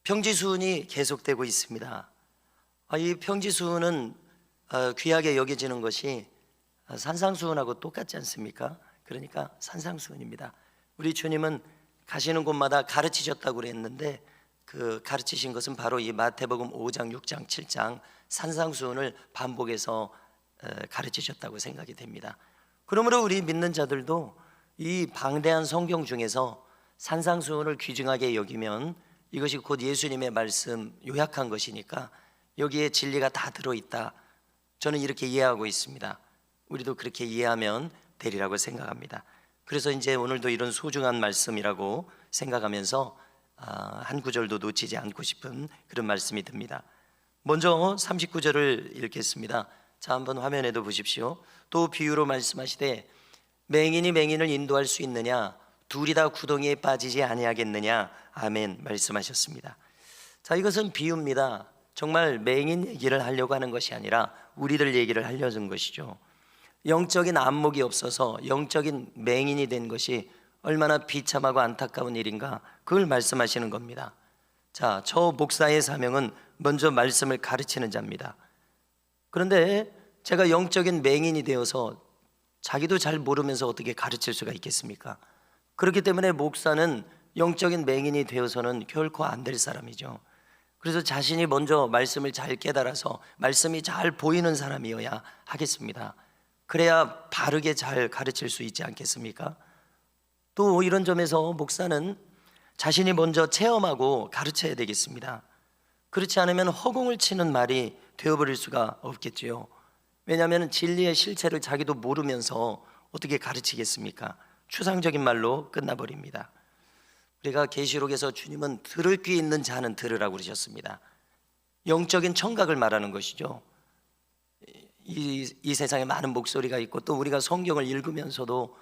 평지수훈이 계속되고 있습니다. 이 평지수훈은 귀하게 여겨지는 것이 산상수훈하고 똑같지 않습니까? 그러니까 산상수훈입니다. 우리 주님은 가시는 곳마다 가르치셨다고 그랬는데 그 가르치신 것은 바로 이 마태복음 5장, 6장, 7장 산상수훈을 반복해서 가르치셨다고 생각이 됩니다. 그러므로 우리 믿는 자들도 이 방대한 성경 중에서 산상수훈을 귀중하게 여기면 이것이 곧 예수님의 말씀 요약한 것이니까 여기에 진리가 다 들어있다, 저는 이렇게 이해하고 있습니다. 우리도 그렇게 이해하면 되리라고 생각합니다. 그래서 이제 오늘도 이런 소중한 말씀이라고 생각하면서 한 구절도 놓치지 않고 싶은 그런 말씀이 듭니다. 먼저 39절을 읽겠습니다. 자, 한번 화면에도 보십시오. 또 비유로 말씀하시되 맹인이 맹인을 인도할 수 있느냐, 둘이 다 구덩이에 빠지지 아니하겠느냐. 아멘 말씀하셨습니다. 자, 이것은 비유입니다. 정말 맹인 얘기를 하려고 하는 것이 아니라 우리들 얘기를 하려는 것이죠. 영적인 안목이 없어서 영적인 맹인이 된 것이 얼마나 비참하고 안타까운 일인가, 그걸 말씀하시는 겁니다. 자, 저 목사의 사명은 먼저 말씀을 가르치는 자입니다. 그런데 제가 영적인 맹인이 되어서 자기도 잘 모르면서 어떻게 가르칠 수가 있겠습니까? 그렇기 때문에 목사는 영적인 맹인이 되어서는 결코 안 될 사람이죠. 그래서 자신이 먼저 말씀을 잘 깨달아서 말씀이 잘 보이는 사람이어야 하겠습니다. 그래야 바르게 잘 가르칠 수 있지 않겠습니까? 또 이런 점에서 목사는 자신이 먼저 체험하고 가르쳐야 되겠습니다. 그렇지 않으면 허공을 치는 말이 되어버릴 수가 없겠지요. 왜냐하면 진리의 실체를 자기도 모르면서 어떻게 가르치겠습니까? 추상적인 말로 끝나버립니다. 우리가 계시록에서 주님은 들을 귀 있는 자는 들으라고 그러셨습니다. 영적인 청각을 말하는 것이죠. 이 세상에 많은 목소리가 있고 또 우리가 성경을 읽으면서도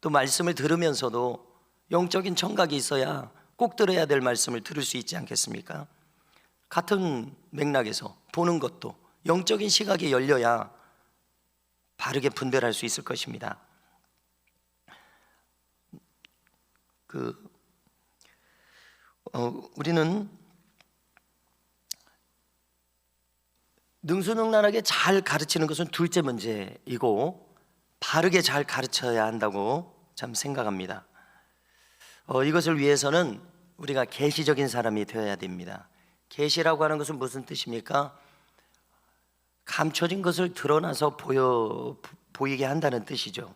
또 말씀을 들으면서도 영적인 청각이 있어야 꼭 들어야 될 말씀을 들을 수 있지 않겠습니까? 같은 맥락에서 보는 것도 영적인 시각이 열려야 바르게 분별할 수 있을 것입니다. 우리는 능수능란하게 잘 가르치는 것은 둘째 문제이고 바르게 잘 가르쳐야 한다고 참 생각합니다. 이것을 위해서는 우리가 계시적인 사람이 되어야 됩니다. 계시라고 하는 것은 무슨 뜻입니까? 감춰진 것을 드러나서 보이게 한다는 뜻이죠.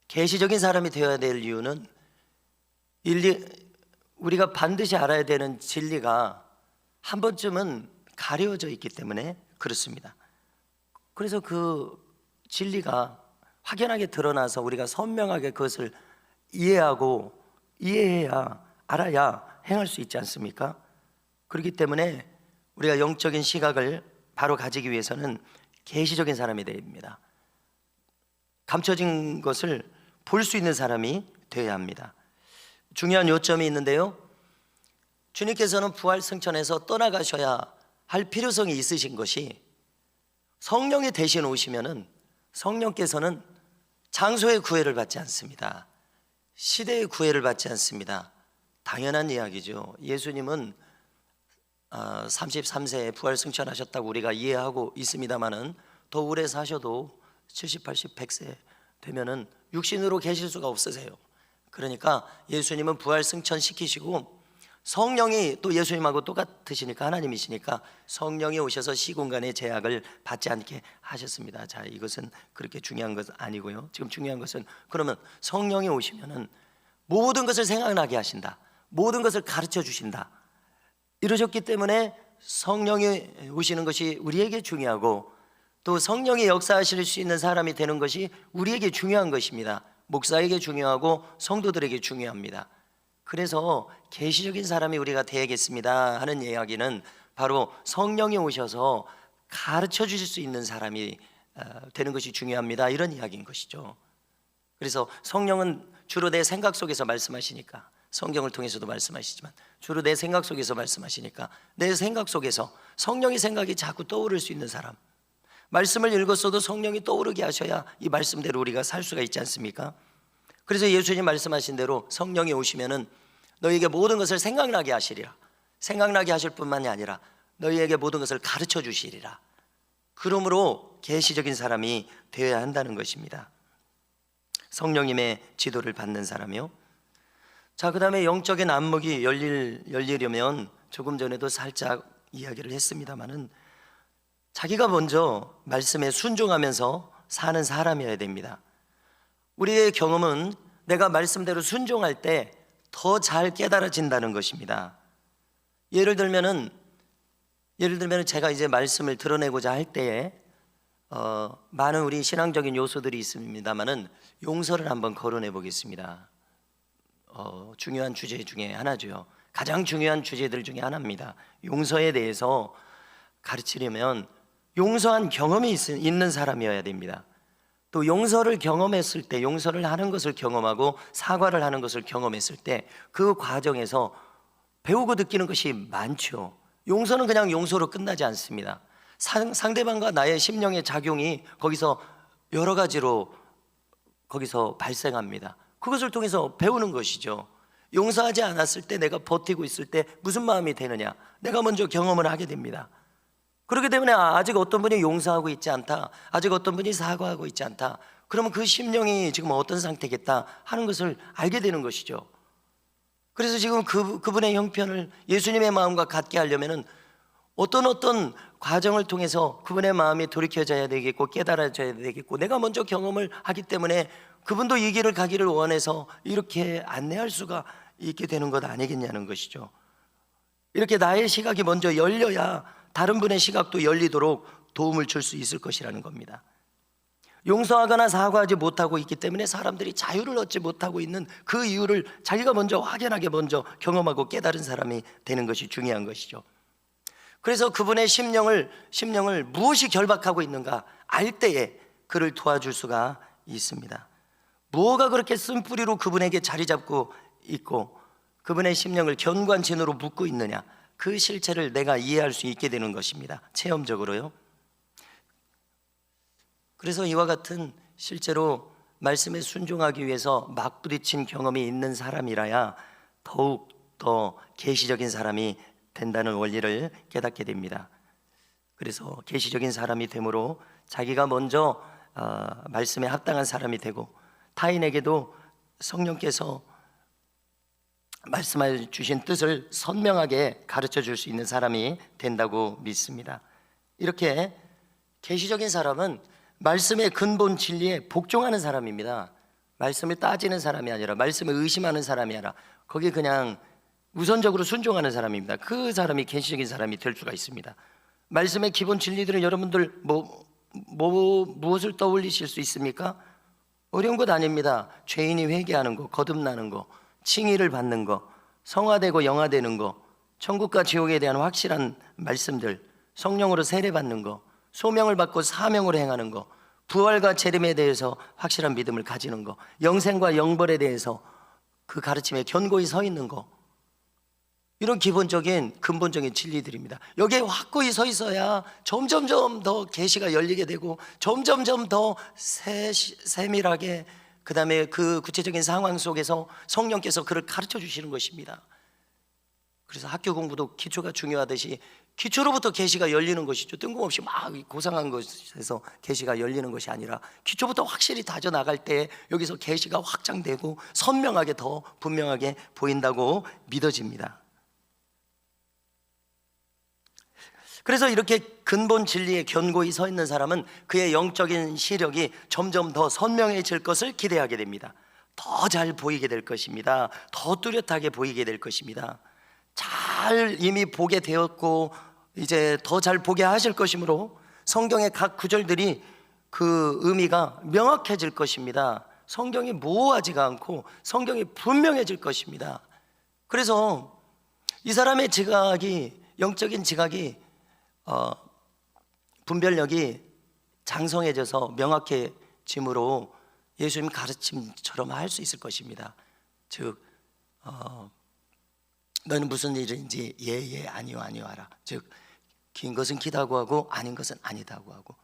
계시적인 사람이 되어야 될 이유는 우리가 반드시 알아야 되는 진리가 한 번쯤은 가려져 있기 때문에 그렇습니다. 그래서 그 진리가 확연하게 드러나서 우리가 선명하게 그것을 이해해야 알아야 행할 수 있지 않습니까? 그렇기 때문에 우리가 영적인 시각을 바로 가지기 위해서는 계시적인 사람이 되어야 됩니다. 감춰진 것을 볼 수 있는 사람이 되어야 합니다. 중요한 요점이 있는데요, 주님께서는 부활 승천에서 떠나가셔야 할 필요성이 있으신 것이 성령이 대신 오시면은 성령께서는 장소의 구애를 받지 않습니다. 시대의 구애를 받지 않습니다. 당연한 이야기죠. 예수님은 33세에 부활 승천하셨다고 우리가 이해하고 있습니다마는 더 오래 사셔도 70, 80, 100세 되면은 육신으로 계실 수가 없으세요. 그러니까 예수님은 부활 승천시키시고 성령이 또 예수님하고 똑같으시니까 하나님이시니까 성령이 오셔서 시공간의 제약을 받지 않게 하셨습니다. 자, 이것은 그렇게 중요한 것은 아니고요. 지금 중요한 것은 그러면 성령이 오시면은 모든 것을 생각나게 하신다, 모든 것을 가르쳐 주신다, 이러셨기 때문에 성령이 오시는 것이 우리에게 중요하고 또 성령이 역사하실 수 있는 사람이 되는 것이 우리에게 중요한 것입니다. 목사에게 중요하고 성도들에게 중요합니다. 그래서 계시적인 사람이 우리가 되야겠습니다 하는 이야기는 바로 성령이 오셔서 가르쳐 주실 수 있는 사람이 되는 것이 중요합니다, 이런 이야기인 것이죠. 그래서 성령은 주로 내 생각 속에서 말씀하시니까, 성경을 통해서도 말씀하시지만 주로 내 생각 속에서 말씀하시니까 내 생각 속에서 성령의 생각이 자꾸 떠오를 수 있는 사람, 말씀을 읽었어도 성령이 떠오르게 하셔야 이 말씀대로 우리가 살 수가 있지 않습니까? 그래서 예수님 말씀하신 대로 성령이 오시면은 너에게 모든 것을 생각나게 하시리라, 생각나게 하실 뿐만이 아니라 너희에게 모든 것을 가르쳐 주시리라. 그러므로 계시적인 사람이 되어야 한다는 것입니다. 성령님의 지도를 받는 사람이요. 자, 그 다음에 영적인 안목이 열리려면 조금 전에도 살짝 이야기를 했습니다마는 자기가 먼저 말씀에 순종하면서 사는 사람이어야 됩니다. 우리의 경험은 내가 말씀대로 순종할 때 더 잘 깨달아진다는 것입니다. 예를 들면은 제가 이제 말씀을 드러내고자 할 때에 많은 우리 신앙적인 요소들이 있습니다만은 용서를 한번 거론해 보겠습니다. 중요한 주제 중에 하나죠. 가장 중요한 주제들 중에 하나입니다. 용서에 대해서 가르치려면 용서한 경험이 있는 사람이어야 됩니다. 또 용서를 경험했을 때, 용서를 하는 것을 경험하고 사과를 하는 것을 경험했을 때 그 과정에서 배우고 느끼는 것이 많죠. 용서는 그냥 용서로 끝나지 않습니다. 상대방과 나의 심령의 작용이 거기서 여러 가지로 거기서 발생합니다. 그것을 통해서 배우는 것이죠. 용서하지 않았을 때, 내가 버티고 있을 때 무슨 마음이 되느냐, 내가 먼저 경험을 하게 됩니다. 그렇기 때문에 아직 어떤 분이 용서하고 있지 않다, 아직 어떤 분이 사과하고 있지 않다, 그러면 그 심령이 지금 어떤 상태겠다 하는 것을 알게 되는 것이죠. 그래서 지금 그분의 형편을 예수님의 마음과 같게 하려면은 어떤 과정을 통해서 그분의 마음이 돌이켜져야 되겠고 깨달아져야 되겠고, 내가 먼저 경험을 하기 때문에 그분도 이 길을 가기를 원해서 이렇게 안내할 수가 있게 되는 것 아니겠냐는 것이죠. 이렇게 나의 시각이 먼저 열려야 다른 분의 시각도 열리도록 도움을 줄 수 있을 것이라는 겁니다. 용서하거나 사과하지 못하고 있기 때문에 사람들이 자유를 얻지 못하고 있는 그 이유를 자기가 먼저 확연하게 먼저 경험하고 깨달은 사람이 되는 것이 중요한 것이죠. 그래서 그분의 심령을 무엇이 결박하고 있는가 알 때에 그를 도와줄 수가 있습니다. 무엇가 그렇게 쓴뿌리로 그분에게 자리 잡고 있고 그분의 심령을 견관진으로 묶고 있느냐, 그 실체를 내가 이해할 수 있게 되는 것입니다. 체험적으로요. 그래서 이와 같은 실제로 말씀에 순종하기 위해서 막 부딪힌 경험이 있는 사람이라야 더욱 더 계시적인 사람이 된다는 원리를 깨닫게 됩니다. 그래서 계시적인 사람이 되므로 자기가 먼저 말씀에 합당한 사람이 되고 타인에게도 성령께서 말씀해 주신 뜻을 선명하게 가르쳐 줄 수 있는 사람이 된다고 믿습니다. 이렇게 계시적인 사람은 말씀의 근본 진리에 복종하는 사람입니다. 말씀을 따지는 사람이 아니라, 말씀을 의심하는 사람이 아니라 거기에 그냥 우선적으로 순종하는 사람입니다. 그 사람이 계시적인 사람이 될 수가 있습니다. 말씀의 기본 진리들은 여러분들 무엇을 떠올리실 수 있습니까? 어려운 것 아닙니다. 죄인이 회개하는 거, 거듭나는 거, 칭의를 받는 거, 성화되고 영화되는 거, 천국과 지옥에 대한 확실한 말씀들, 성령으로 세례받는 거, 소명을 받고 사명으로 행하는 거, 부활과 재림에 대해서 확실한 믿음을 가지는 거, 영생과 영벌에 대해서 그 가르침에 견고히 서 있는 거, 이런 기본적인 근본적인 진리들입니다. 여기에 확고히 서 있어야 점점점 더 계시가 열리게 되고 점점점 더 세밀하게, 그 다음에 그 구체적인 상황 속에서 성령께서 그를 가르쳐 주시는 것입니다. 그래서 학교 공부도 기초가 중요하듯이 기초로부터 계시가 열리는 것이죠. 뜬금없이 막 고상한 것에서 계시가 열리는 것이 아니라 기초부터 확실히 다져나갈 때 여기서 계시가 확장되고 선명하게, 더 분명하게 보인다고 믿어집니다. 그래서 이렇게 근본 진리에 견고히 서 있는 사람은 그의 영적인 시력이 점점 더 선명해질 것을 기대하게 됩니다. 더 잘 보이게 될 것입니다. 더 뚜렷하게 보이게 될 것입니다. 잘 이미 보게 되었고 이제 더 잘 보게 하실 것이므로 성경의 각 구절들이 그 의미가 명확해질 것입니다. 성경이 모호하지가 않고 성경이 분명해질 것입니다. 그래서 이 사람의 지각이, 영적인 지각이 분별력이 장성해져서 명확해짐으로 예수님 가르침처럼 할 수 있을 것입니다. 즉 너는 무슨 일인지 예 아니요 하라. 즉 긴 것은 기다고 하고 아닌 것은 아니다고 하고.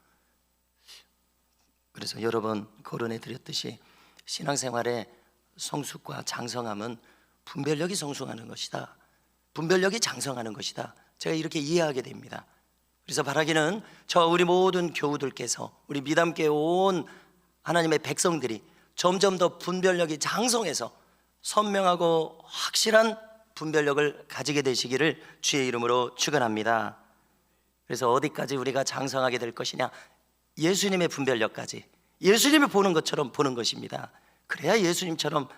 그래서 여러 번 거론해 드렸듯이 신앙생활의 성숙과 장성함은 분별력이 성숙하는 것이다. 분별력이 장성하는 것이다. 제가 이렇게 이해하게 됩니다. 그래서 바라기는 우리 모든 교우들께서, 우리 미담교회 온 하나님의 백성들이 점점 더 분별력이 장성해서 선명하고 확실한 분별력을 가지게 되시기를 주의 이름으로 축원합니다. 그래서 어디까지 우리가 장성하게 될 것이냐? 예수님의 분별력까지, 예수님이 보는 것처럼 보는 것입니다. 그래야 예수님처럼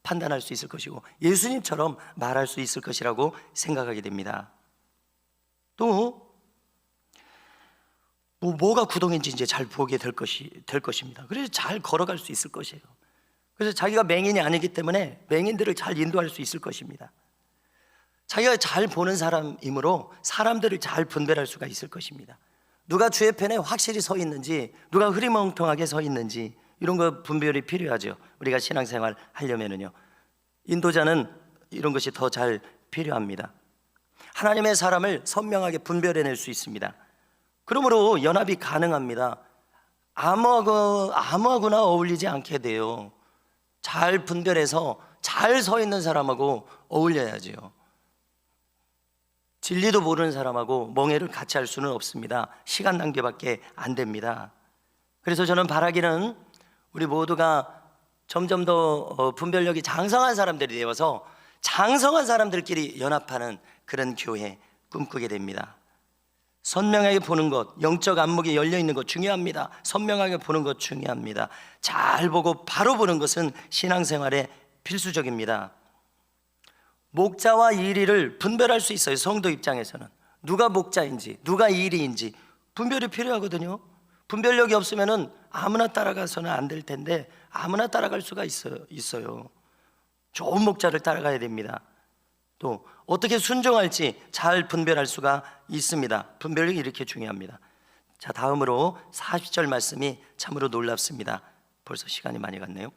판단할 수 있을 것이고 예수님처럼 말할 수 있을 것이라고 생각하게 됩니다. 또 뭐가 구덩이인지 이제 잘 보게 될 것입니다. 그래서 잘 걸어갈 수 있을 것이에요. 그래서 자기가 맹인이 아니기 때문에 맹인들을 잘 인도할 수 있을 것입니다. 자기가 잘 보는 사람이므로 사람들을 잘 분별할 수가 있을 것입니다. 누가 주의 편에 확실히 서 있는지, 누가 흐리멍텅하게 서 있는지, 이런 거 분별이 필요하죠. 우리가 신앙생활 하려면은요. 인도자는 이런 것이 더 잘 필요합니다. 하나님의 사람을 선명하게 분별해낼 수 있습니다. 그러므로 연합이 가능합니다. 아무하거나 어울리지 않게 돼요. 잘 분별해서 잘 서 있는 사람하고 어울려야죠. 진리도 모르는 사람하고 멍해를 같이 할 수는 없습니다. 시간 낭비밖에 안 됩니다. 그래서 저는 바라기는 우리 모두가 점점 더 분별력이 장성한 사람들이 되어서 장성한 사람들끼리 연합하는 그런 교회 꿈꾸게 됩니다. 선명하게 보는 것, 영적 안목이 열려있는 것 중요합니다. 선명하게 보는 것 중요합니다. 잘 보고 바로 보는 것은 신앙생활에 필수적입니다. 목자와 이리를 분별할 수 있어요. 성도 입장에서는 누가 목자인지 누가 이리인지 분별이 필요하거든요. 분별력이 없으면 아무나 따라가서는 안 될 텐데 아무나 따라갈 수가 있어요. 좋은 목자를 따라가야 됩니다. 또 어떻게 순종할지 잘 분별할 수가 있습니다. 분별력이 이렇게 중요합니다. 자, 다음으로 40절 말씀이 참으로 놀랍습니다. 벌써 시간이 많이 갔네요.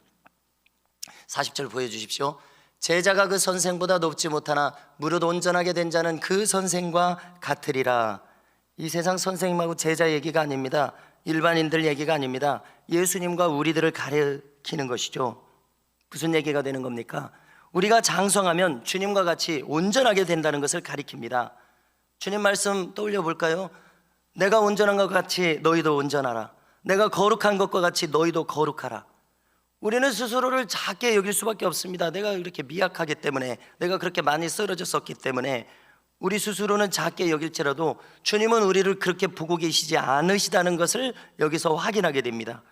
40절 보여주십시오. 제자가 그 선생보다 높지 못하나 무릇 온전하게 된 자는 그 선생과 같으리라. 이 세상 선생님하고 제자 얘기가 아닙니다. 일반인들 얘기가 아닙니다. 예수님과 우리들을 가리키는 것이죠. 무슨 얘기가 되는 겁니까? 우리가 장성하면 주님과 같이 온전하게 된다는 것을 가리킵니다. 주님 말씀 떠올려 볼까요? 내가 온전한 것 같이 너희도 온전하라. 내가 거룩한 것과 같이 너희도 거룩하라. 우리는 스스로를 작게 여길 수밖에 없습니다. 내가 이렇게 미약하기 때문에, 내가 그렇게 많이 쓰러졌었기 때문에 우리 스스로는 작게 여길지라도 주님은 우리를 그렇게 보고 계시지 않으시다는 것을 여기서 확인하게 됩니다.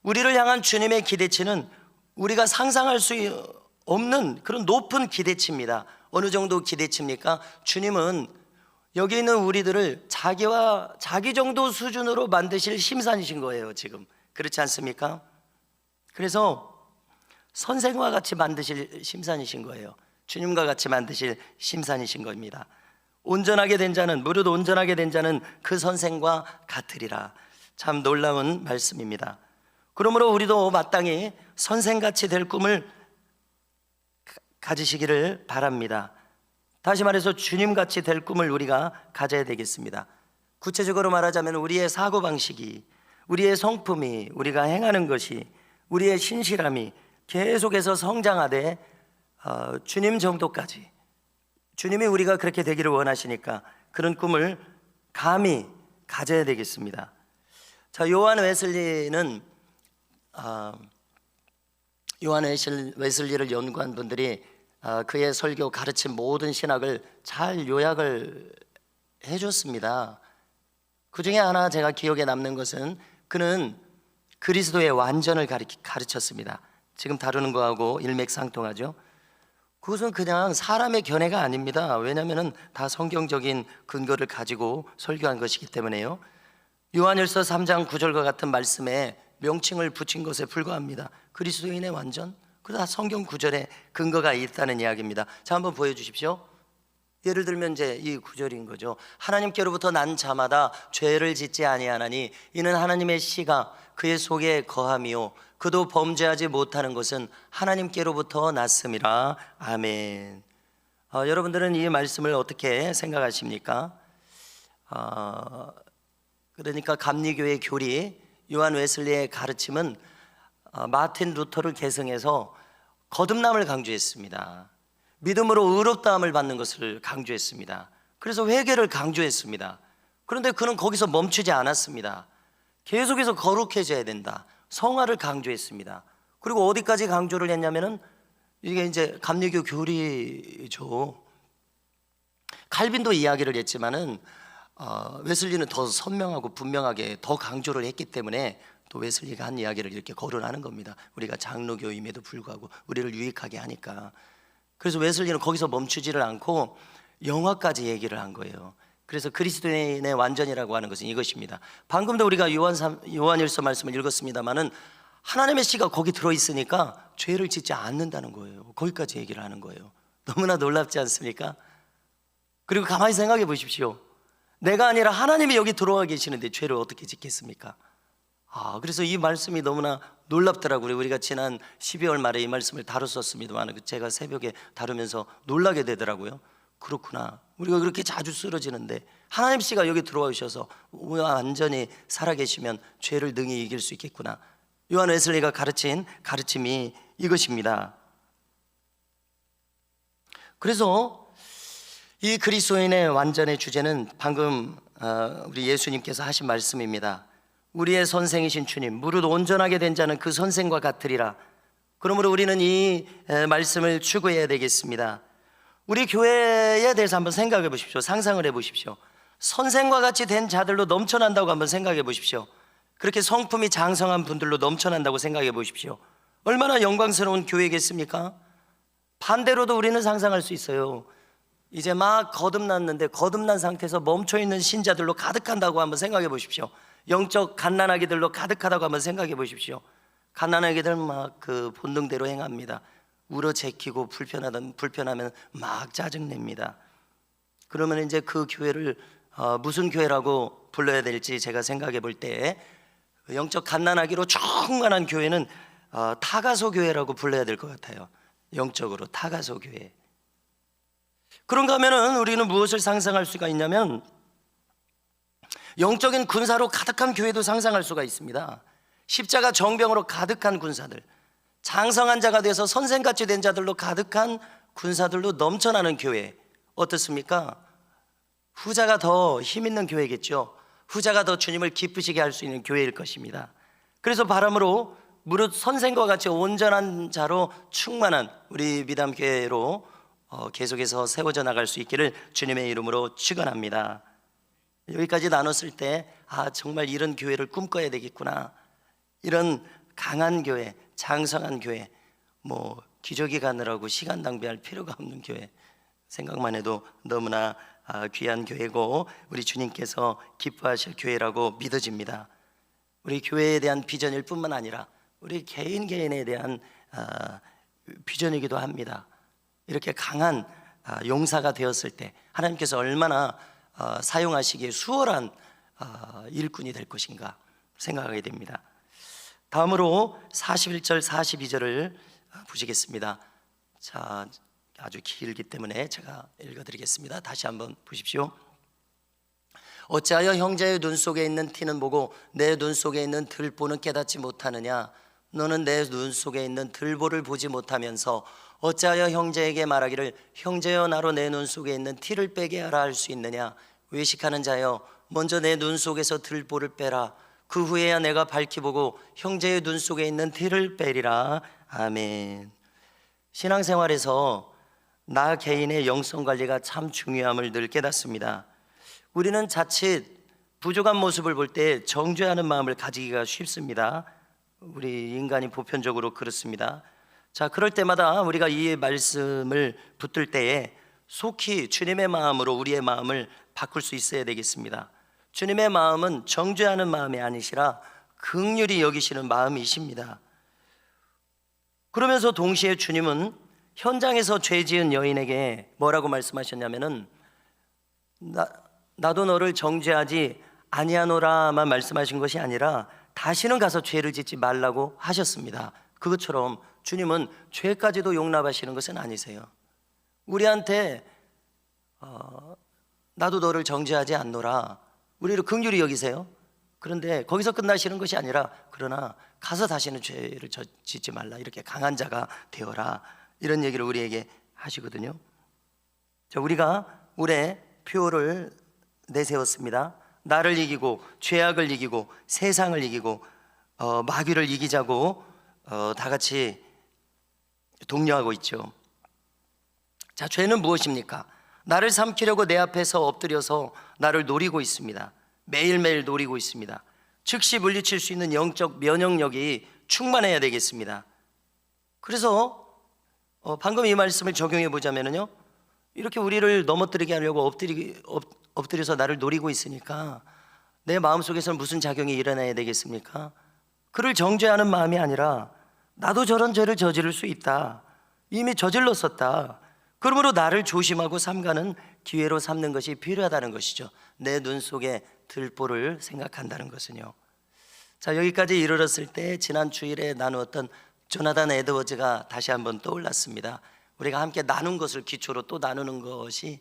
우리를 향한 주님의 기대치는 우리가 상상할 수 없는 그런 높은 기대치입니다. 어느 정도 기대치입니까? 주님은 여기 있는 우리들을 자기 정도 수준으로 만드실 심산이신 거예요. 지금 그렇지 않습니까? 그래서 선생과 같이 만드실 심산이신 거예요. 주님과 같이 만드실 심산이신 겁니다. 온전하게 된 자는, 무릇 온전하게 된 자는 그 선생과 같으리라. 참 놀라운 말씀입니다. 그러므로 우리도 마땅히 선생같이 될 꿈을 가지시기를 바랍니다. 다시 말해서 주님같이 될 꿈을 우리가 가져야 되겠습니다. 구체적으로 말하자면 우리의 사고방식이, 우리의 성품이, 우리가 행하는 것이, 우리의 신실함이 계속해서 성장하되 주님 정도까지, 주님이 우리가 그렇게 되기를 원하시니까 그런 꿈을 감히 가져야 되겠습니다. 자, 요한 웨슬리를 연구한 분들이 그의 설교, 가르친 모든 신학을 잘 요약을 해줬습니다. 그 중에 하나 제가 기억에 남는 것은 그는 그리스도의 완전을 가르쳤습니다. 지금 다루는 거하고 일맥상통하죠. 그것은 그냥 사람의 견해가 아닙니다. 왜냐하면 다 성경적인 근거를 가지고 설교한 것이기 때문에요. 요한일서 3장 9절과 같은 말씀에 명칭을 붙인 것에 불과합니다. 그리스도인의 완전, 그 다 성경 구절에 근거가 있다는 이야기입니다. 자, 한번 보여주십시오. 예를 들면 이제 이 구절인 거죠. 하나님께로부터 난 자마다 죄를 짓지 아니하나니 이는 하나님의 씨가 그의 속에 거함이요 그도 범죄하지 못하는 것은 하나님께로부터 났음이라. 아멘. 여러분들은 이 말씀을 어떻게 생각하십니까? 그러니까 감리교의 교리, 요한 웨슬리의 가르침은 마틴 루터를 계승해서 거듭남을 강조했습니다. 믿음으로 의롭다함을 받는 것을 강조했습니다. 그래서 회개를 강조했습니다. 그런데 그는 거기서 멈추지 않았습니다. 계속해서 거룩해져야 된다. 성화를 강조했습니다. 그리고 어디까지 강조를 했냐면은 이게 이제 감리교 교리죠. 칼빈도 이야기를 했지만은 웨슬리는 더 선명하고 분명하게 더 강조를 했기 때문에 또 웨슬리가 한 이야기를 이렇게 거론하는 겁니다. 우리가 장로교임에도 불구하고 우리를 유익하게 하니까. 그래서 웨슬리는 거기서 멈추지를 않고 영화까지 얘기를 한 거예요. 그래서 그리스도인의 완전이라고 하는 것은 이것입니다. 방금도 우리가 요한일서 말씀을 읽었습니다마는 하나님의 씨가 거기 들어있으니까 죄를 짓지 않는다는 거예요. 거기까지 얘기를 하는 거예요. 너무나 놀랍지 않습니까? 그리고 가만히 생각해 보십시오. 내가 아니라 하나님이 여기 들어와 계시는데 죄를 어떻게 짓겠습니까? 그래서 이 말씀이 너무나 놀랍더라고요. 우리가 지난 12월 말에 이 말씀을 다뤘었습니다만 제가 새벽에 다루면서 놀라게 되더라고요. 그렇구나. 우리가 그렇게 자주 쓰러지는데 하나님 씨가 여기 들어와 오셔서 완전히 살아계시면 죄를 능히 이길 수 있겠구나. 요한 웨슬리가 가르친 가르침이 이것입니다. 그래서 이 그리스도인의 완전의 주제는 방금 우리 예수님께서 하신 말씀입니다. 우리의 선생이신 주님, 무릇 온전하게 된 자는 그 선생과 같으리라. 그러므로 우리는 이 말씀을 추구해야 되겠습니다. 우리 교회에 대해서 한번 생각해 보십시오. 상상을 해 보십시오. 선생과 같이 된 자들로 넘쳐난다고 한번 생각해 보십시오. 그렇게 성품이 장성한 분들로 넘쳐난다고 생각해 보십시오. 얼마나 영광스러운 교회겠습니까? 반대로도 우리는 상상할 수 있어요. 이제 막 거듭났는데 거듭난 상태에서 멈춰있는 신자들로 가득한다고 한번 생각해 보십시오. 영적 갓난아기들로 가득하다고 한번 생각해 보십시오. 갓난아기들 막 그 본능대로 행합니다. 울어 제끼고 불편하면 막 짜증냅니다. 그러면 이제 그 교회를 무슨 교회라고 불러야 될지 제가 생각해 볼 때 영적 갓난아기로 충만한 교회는 타가소 교회라고 불러야 될 것 같아요. 영적으로 타가소 교회. 그런가 하면은 우리는 무엇을 상상할 수가 있냐면 영적인 군사로 가득한 교회도 상상할 수가 있습니다. 십자가 정병으로 가득한 군사들, 장성한 자가 돼서 선생같이 된 자들로 가득한 군사들로 넘쳐나는 교회. 어떻습니까? 후자가 더 힘있는 교회겠죠. 후자가 더 주님을 기쁘시게 할 수 있는 교회일 것입니다. 그래서 바람으로 무릇 선생과 같이 온전한 자로 충만한 우리 미담교회로 계속해서 세워져 나갈 수 있기를 주님의 이름으로 축원합니다. 여기까지 나눴을 때 정말 이런 교회를 꿈꿔야 되겠구나. 이런 강한 교회, 장성한 교회, 기저귀 가느라고 시간 낭비할 필요가 없는 교회, 생각만 해도 너무나 귀한 교회고 우리 주님께서 기뻐하실 교회라고 믿어집니다. 우리 교회에 대한 비전일 뿐만 아니라 우리 개인에 대한 비전이기도 합니다. 이렇게 강한 용사가 되었을 때 하나님께서 얼마나 사용하시기에 수월한 일꾼이 될 것인가 생각하게 됩니다. 다음으로 41절 42절을 보시겠습니다. 자, 아주 길기 때문에 제가 읽어드리겠습니다. 다시 한번 보십시오. 어찌하여 형제의 눈 속에 있는 티는 보고 내 눈 속에 있는 들보는 깨닫지 못하느냐? 너는 내 눈 속에 있는 들보를 보지 못하면서 어찌하여 형제에게 말하기를 형제여 나로 내 눈 속에 있는 티를 빼게 하라 할 수 있느냐? 외식하는 자여 먼저 내 눈 속에서 들보를 빼라. 그 후에야 내가 밝히 보고 형제의 눈 속에 있는 티를 빼리라. 아멘. 신앙생활에서 나 개인의 영성 관리가 참 중요함을 늘 깨닫습니다. 우리는 자칫 부족한 모습을 볼 때 정죄하는 마음을 가지기가 쉽습니다. 우리 인간이 보편적으로 그렇습니다. 자, 그럴 때마다 우리가 이 말씀을 붙들 때에 속히 주님의 마음으로 우리의 마음을 바꿀 수 있어야 되겠습니다. 주님의 마음은 정죄하는 마음이 아니시라 긍휼히 여기시는 마음이십니다. 그러면서 동시에 주님은 현장에서 죄 지은 여인에게 뭐라고 말씀하셨냐면은 나도 너를 정죄하지 아니하노라만 말씀하신 것이 아니라 다시는 가서 죄를 짓지 말라고 하셨습니다. 그것처럼 주님은 죄까지도 용납하시는 것은 아니세요. 우리한테 나도 너를 정죄하지 않노라, 우리를 긍휼히 여기세요. 그런데 거기서 끝나시는 것이 아니라 그러나 가서 다시는 죄를 짓지 말라, 이렇게 강한 자가 되어라, 이런 얘기를 우리에게 하시거든요. 자, 우리가 올해 표를 내세웠습니다. 나를 이기고 죄악을 이기고 세상을 이기고 마귀를 이기자고 다 같이 독려하고 있죠. 자, 죄는 무엇입니까? 나를 삼키려고 내 앞에서 엎드려서 나를 노리고 있습니다. 매일매일 노리고 있습니다. 즉시 물리칠 수 있는 영적 면역력이 충만해야 되겠습니다. 그래서 방금 이 말씀을 적용해 보자면요, 이렇게 우리를 넘어뜨리게 하려고 엎드려서 나를 노리고 있으니까 내 마음속에서는 무슨 작용이 일어나야 되겠습니까? 그를 정죄하는 마음이 아니라 나도 저런 죄를 저지를 수 있다, 이미 저질렀었다, 그러므로 나를 조심하고 삼가는 기회로 삼는 것이 필요하다는 것이죠. 내 눈 속에 들보를 생각한다는 것은요. 자, 여기까지 이르렀을 때 지난 주일에 나누었던 조나단 에드워즈가 다시 한번 떠올랐습니다. 우리가 함께 나눈 것을 기초로 또 나누는 것이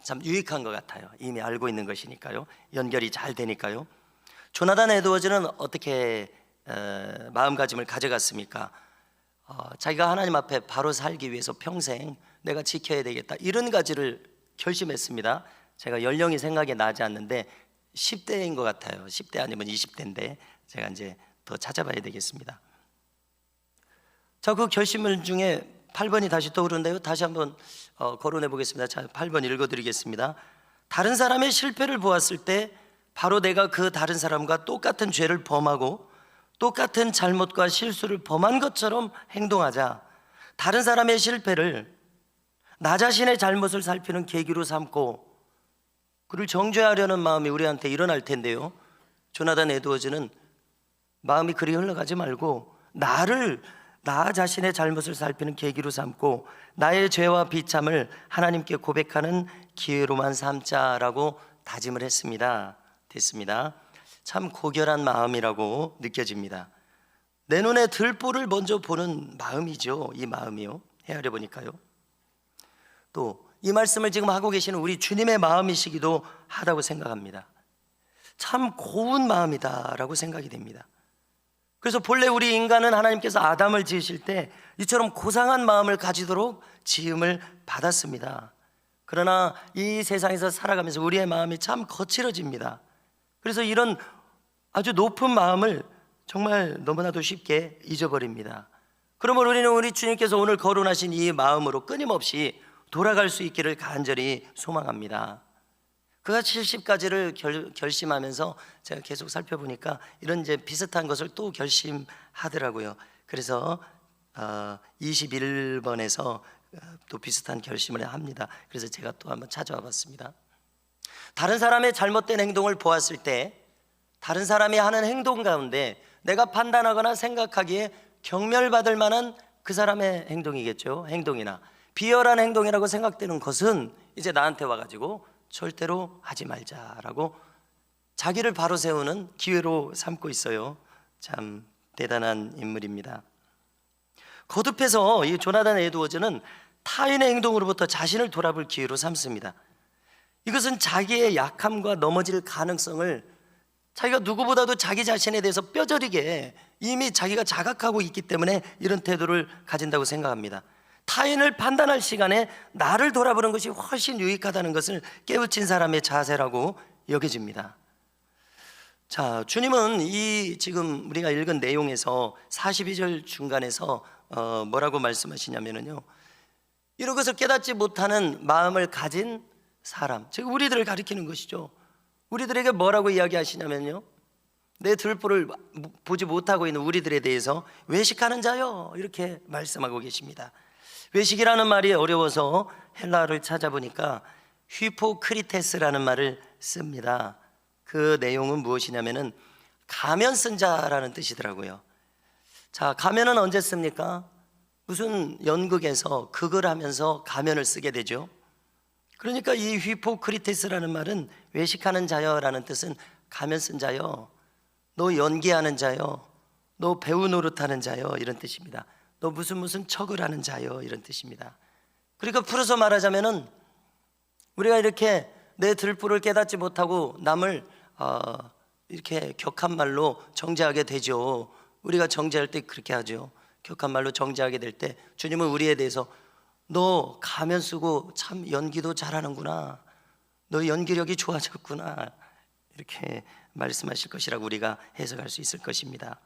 참 유익한 것 같아요. 이미 알고 있는 것이니까요. 연결이 잘 되니까요. 조나단 에드워즈는 어떻게 마음가짐을 가져갔습니까? 자기가 하나님 앞에 바로 살기 위해서 평생 내가 지켜야 되겠다, 이런 가지를 결심했습니다. 제가 연령이 생각이 나지 않는데 10대인 것 같아요. 10대 아니면 20대인데 제가 이제 더 찾아봐야 되겠습니다. 자, 그 결심을 중에 8번이 다시 떠오르는데요. 다시 한번 거론해 보겠습니다. 자, 8번 읽어드리겠습니다. 다른 사람의 실패를 보았을 때 바로 내가 그 다른 사람과 똑같은 죄를 범하고 똑같은 잘못과 실수를 범한 것처럼 행동하자. 다른 사람의 실패를 나 자신의 잘못을 살피는 계기로 삼고 그를 정죄하려는 마음이 우리한테 일어날 텐데요, 조나단 에드워즈는 마음이 그리 흘러가지 말고 나 자신의 잘못을 살피는 계기로 삼고 나의 죄와 비참을 하나님께 고백하는 기회로만 삼자라고 다짐을 했습니다. 됐습니다. 참 고결한 마음이라고 느껴집니다. 내 눈에 들보를 먼저 보는 마음이죠. 이 마음이요, 헤아려 보니까요. 또 이 말씀을 지금 하고 계시는 우리 주님의 마음이시기도 하다고 생각합니다. 참 고운 마음이다라고 생각이 됩니다. 그래서 본래 우리 인간은 하나님께서 아담을 지으실 때 이처럼 고상한 마음을 가지도록 지음을 받았습니다. 그러나 이 세상에서 살아가면서 우리의 마음이 참 거칠어집니다. 그래서 이런 아주 높은 마음을 정말 너무나도 쉽게 잊어버립니다. 그러므로 우리는 우리 주님께서 오늘 거론하신 이 마음으로 끊임없이 돌아갈 수 있기를 간절히 소망합니다. 그가 70가지를 결심하면서 제가 계속 살펴보니까 이런 이제 비슷한 것을 또 결심하더라고요. 그래서 21번에서 또 비슷한 결심을 합니다. 그래서 제가 또 한번 찾아와 봤습니다. 다른 사람의 잘못된 행동을 보았을 때 다른 사람이 하는 행동 가운데 내가 판단하거나 생각하기에 경멸받을 만한 그 사람의 행동이겠죠. 행동이나 비열한 행동이라고 생각되는 것은 이제 나한테 와가지고 절대로 하지 말자라고 자기를 바로 세우는 기회로 삼고 있어요. 참 대단한 인물입니다. 거듭해서 이 조나단 에드워즈는 타인의 행동으로부터 자신을 돌아볼 기회로 삼습니다. 이것은 자기의 약함과 넘어질 가능성을 자기가 누구보다도 자기 자신에 대해서 뼈저리게 이미 자기가 자각하고 있기 때문에 이런 태도를 가진다고 생각합니다. 타인을 판단할 시간에 나를 돌아보는 것이 훨씬 유익하다는 것을 깨우친 사람의 자세라고 여겨집니다. 자, 주님은 이 지금 우리가 읽은 내용에서 42절 중간에서 뭐라고 말씀하시냐면요, 이런 것을 깨닫지 못하는 마음을 가진 사람, 즉 우리들을 가리키는 것이죠. 우리들에게 뭐라고 이야기하시냐면요, 내 들보를 보지 못하고 있는 우리들에 대해서 외식하는 자요, 이렇게 말씀하고 계십니다. 외식이라는 말이 어려워서 헬라어를 찾아보니까 휘포크리테스라는 말을 씁니다. 그 내용은 무엇이냐면은 가면 쓴 자라는 뜻이더라고요. 자, 가면은 언제 씁니까? 무슨 연극에서 극을 하면서 가면을 쓰게 되죠. 그러니까 이 휘포크리테스라는 말은 외식하는 자여라는 뜻은 가면 쓴 자여, 너 연기하는 자여, 너 배우 노릇하는 자여, 이런 뜻입니다. 너 무슨 척을 하는 자여, 이런 뜻입니다. 그러니까 풀어서 말하자면은 우리가 이렇게 내 들보를 깨닫지 못하고 남을 이렇게 격한 말로 정죄하게 되죠. 우리가 정죄할 때 그렇게 하죠. 격한 말로 정죄하게 될 때 주님은 우리에 대해서 너 가면 쓰고 참 연기도 잘하는구나, 너 연기력이 좋아졌구나, 이렇게 말씀하실 것이라고 우리가 해석할 수 있을 것입니다.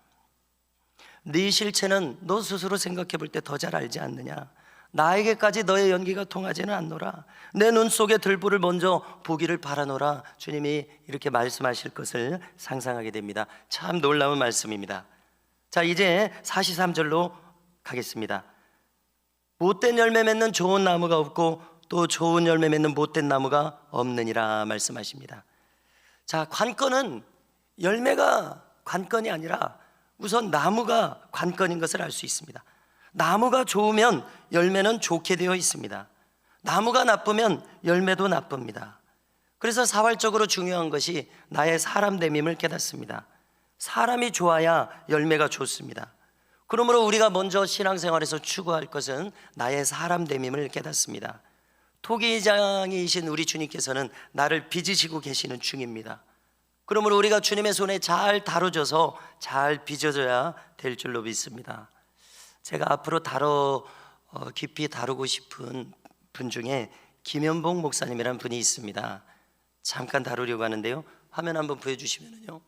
네 실체는 너 스스로 생각해 볼 때 더 잘 알지 않느냐, 나에게까지 너의 연기가 통하지는 않노라, 내 눈 속에 들불을 먼저 보기를 바라노라. 주님이 이렇게 말씀하실 것을 상상하게 됩니다. 참 놀라운 말씀입니다. 자, 이제 43절로 가겠습니다. 못된 열매 맺는 좋은 나무가 없고 또 좋은 열매 맺는 못된 나무가 없느니라 말씀하십니다. 자, 관건은 열매가 관건이 아니라 우선 나무가 관건인 것을 알 수 있습니다. 나무가 좋으면 열매는 좋게 되어 있습니다. 나무가 나쁘면 열매도 나쁩니다. 그래서 사활적으로 중요한 것이 나의 사람됨임을 깨닫습니다. 사람이 좋아야 열매가 좋습니다. 그러므로 우리가 먼저 신앙생활에서 추구할 것은 나의 사람됨임을 깨닫습니다. 토기장이신 우리 주님께서는 나를 빚으시고 계시는 중입니다. 그러므로 우리가 주님의 손에 잘 다뤄져서 잘 빚어져야 될 줄로 믿습니다. 제가 앞으로 깊이 다루고 싶은 분 중에 김현봉 목사님이라는 분이 있습니다. 잠깐 다루려고 하는데요, 화면 한번 보여주시면요,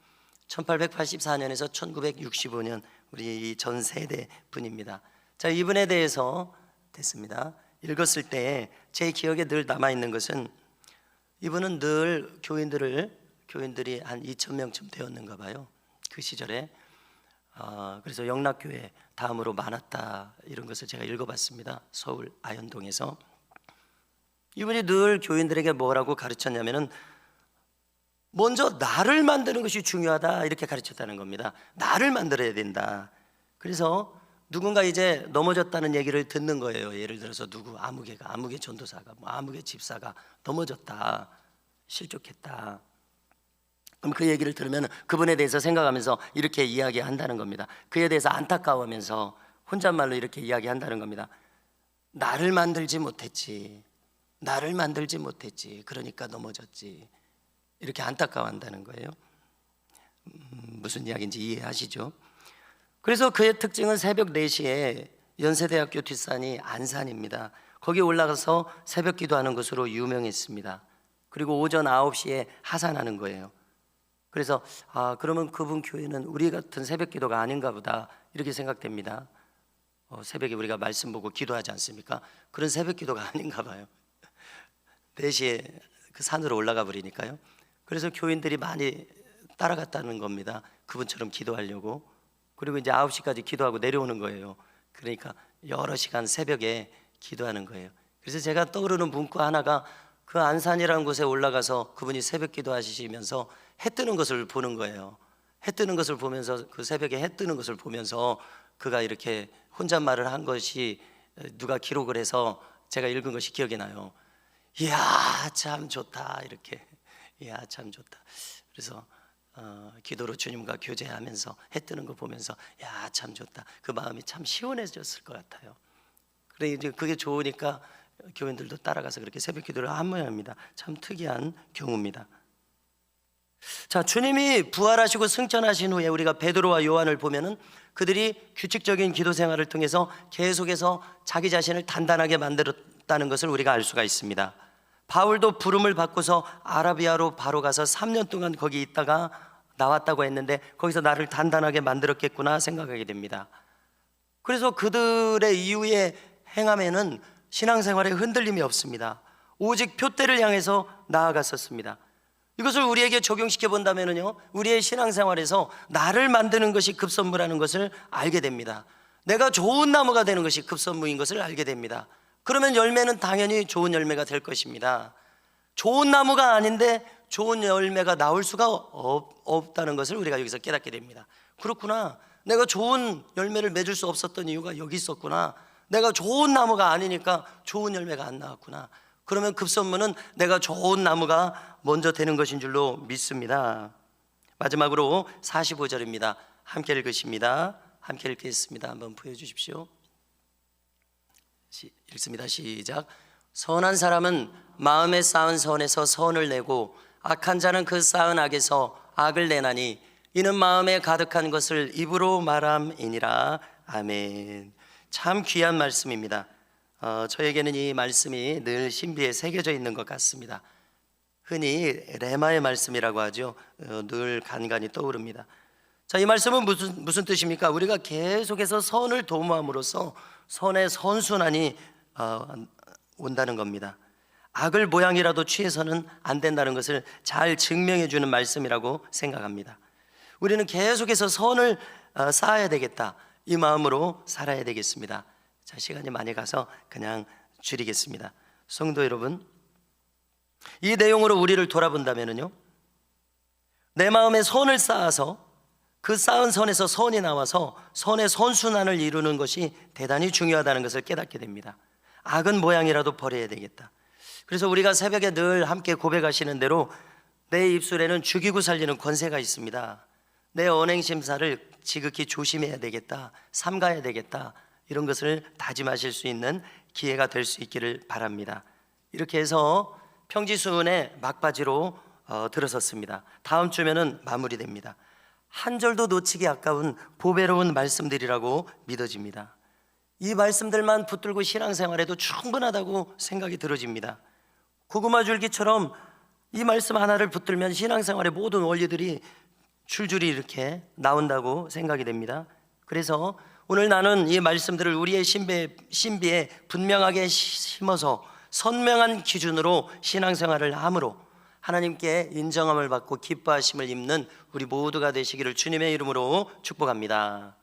1884년에서 1965년 우리 전 세대 분입니다. 자, 이분에 대해서 됐습니다. 읽었을 때 제 기억에 늘 남아있는 것은 이분은 늘 교인들이 한 2,000명쯤 되었는가 봐요, 그 시절에. 그래서 영락교회 다음으로 많았다, 이런 것을 제가 읽어봤습니다. 서울 아현동에서. 이분이 늘 교인들에게 뭐라고 가르쳤냐면은 먼저 나를 만드는 것이 중요하다, 이렇게 가르쳤다는 겁니다. 나를 만들어야 된다. 그래서 누군가 이제 넘어졌다는 얘기를 듣는 거예요. 예를 들어서 아무개 전도사가, 아무개 집사가 넘어졌다, 실족했다. 그럼 그 얘기를 들으면 그분에 대해서 생각하면서 이렇게 이야기한다는 겁니다. 그에 대해서 안타까워하면서 혼잣말로 이렇게 이야기한다는 겁니다. 나를 만들지 못했지, 그러니까 넘어졌지, 이렇게 안타까워한다는 거예요. 무슨 이야기인지 이해하시죠? 그래서 그의 특징은 새벽 4시에 연세대학교 뒷산이 안산입니다. 거기 올라가서 새벽 기도하는 것으로 유명했습니다. 그리고 오전 9시에 하산하는 거예요. 그래서 그러면 그분 교회는 우리 같은 새벽 기도가 아닌가 보다, 이렇게 생각됩니다. 새벽에 우리가 말씀 보고 기도하지 않습니까? 그런 새벽 기도가 아닌가 봐요. 4시에 그 산으로 올라가 버리니까요. 그래서 교인들이 많이 따라갔다는 겁니다. 그분처럼 기도하려고. 그리고 이제 9시까지 기도하고 내려오는 거예요. 그러니까 여러 시간 새벽에 기도하는 거예요. 그래서 제가 떠오르는 문구 하나가, 그 안산이라는 곳에 올라가서 그분이 새벽 기도하시면서 해 뜨는 것을 보는 거예요. 해 뜨는 것을 보면서, 그 새벽에 해 뜨는 것을 보면서 그가 이렇게 혼잣말을 한 것이 누가 기록을 해서 제가 읽은 것이 기억이 나요. 이야 참 좋다, 이렇게. 이야 참 좋다. 그래서 기도로 주님과 교제하면서 해 뜨는 거 보면서 야 참 좋다, 그 마음이 참 시원해졌을 것 같아요. 그래 이제 그게 좋으니까 교인들도 따라가서 그렇게 새벽 기도를 한 모양입니다. 참 특이한 경우입니다. 자, 주님이 부활하시고 승천하신 후에 우리가 베드로와 요한을 보면은 그들이 규칙적인 기도 생활을 통해서 계속해서 자기 자신을 단단하게 만들었다는 것을 우리가 알 수가 있습니다. 바울도 부름을 받고서 아라비아로 바로 가서 3년 동안 거기 있다가 나왔다고 했는데 거기서 나를 단단하게 만들었겠구나 생각하게 됩니다. 그래서 그들의 이후의 행함에는 신앙생활에 흔들림이 없습니다. 오직 표대를 향해서 나아갔었습니다. 이것을 우리에게 적용시켜 본다면요, 우리의 신앙생활에서 나를 만드는 것이 급선무라는 것을 알게 됩니다. 내가 좋은 나무가 되는 것이 급선무인 것을 알게 됩니다. 그러면 열매는 당연히 좋은 열매가 될 것입니다. 좋은 나무가 아닌데 좋은 열매가 나올 수가 없다는 것을 우리가 여기서 깨닫게 됩니다. 그렇구나, 내가 좋은 열매를 맺을 수 없었던 이유가 여기 있었구나. 내가 좋은 나무가 아니니까 좋은 열매가 안 나왔구나. 그러면 급선무는 내가 좋은 나무가 먼저 되는 것인 줄로 믿습니다. 마지막으로 45절입니다. 함께 읽으십니다. 함께 읽겠습니다. 한번 보여주십시오. 읽습니다. 시작. 선한 사람은 마음에 쌓은 선에서 선을 내고 악한 자는 그 쌓은 악에서 악을 내나니 이는 마음에 가득한 것을 입으로 말함이니라. 아멘. 참 귀한 말씀입니다. 저에게는 이 말씀이 늘 신비에 새겨져 있는 것 같습니다. 흔히 레마의 말씀이라고 하죠. 늘 간간히 떠오릅니다. 자, 이 말씀은 무슨 뜻입니까? 우리가 계속해서 선을 도모함으로써 선의 선순환이 온다는 겁니다. 악을 모양이라도 취해서는 안 된다는 것을 잘 증명해 주는 말씀이라고 생각합니다. 우리는 계속해서 선을 쌓아야 되겠다, 이 마음으로 살아야 되겠습니다. 자, 시간이 많이 가서 그냥 줄이겠습니다. 성도 여러분, 이 내용으로 우리를 돌아본다면요, 내 마음에 선을 쌓아서 그 쌓은 선에서 선이 나와서 선의 선순환을 이루는 것이 대단히 중요하다는 것을 깨닫게 됩니다. 악은 모양이라도 버려야 되겠다. 그래서 우리가 새벽에 늘 함께 고백하시는 대로 내 입술에는 죽이고 살리는 권세가 있습니다. 내 언행심사를 지극히 조심해야 되겠다, 삼가야 되겠다, 이런 것을 다짐하실 수 있는 기회가 될 수 있기를 바랍니다. 이렇게 해서 평지수훈의 막바지로 들어섰습니다. 다음 주면은 마무리됩니다. 한 절도 놓치기 아까운 보배로운 말씀들이라고 믿어집니다. 이 말씀들만 붙들고 신앙생활에도 충분하다고 생각이 들어집니다. 고구마 줄기처럼 이 말씀 하나를 붙들면 신앙생활의 모든 원리들이 줄줄이 이렇게 나온다고 생각이 됩니다. 그래서 오늘 나는 이 말씀들을 우리의 신비에 분명하게 심어서 선명한 기준으로 신앙생활을 함으로 하나님께 인정함을 받고 기뻐하심을 입는 우리 모두가 되시기를 주님의 이름으로 축복합니다.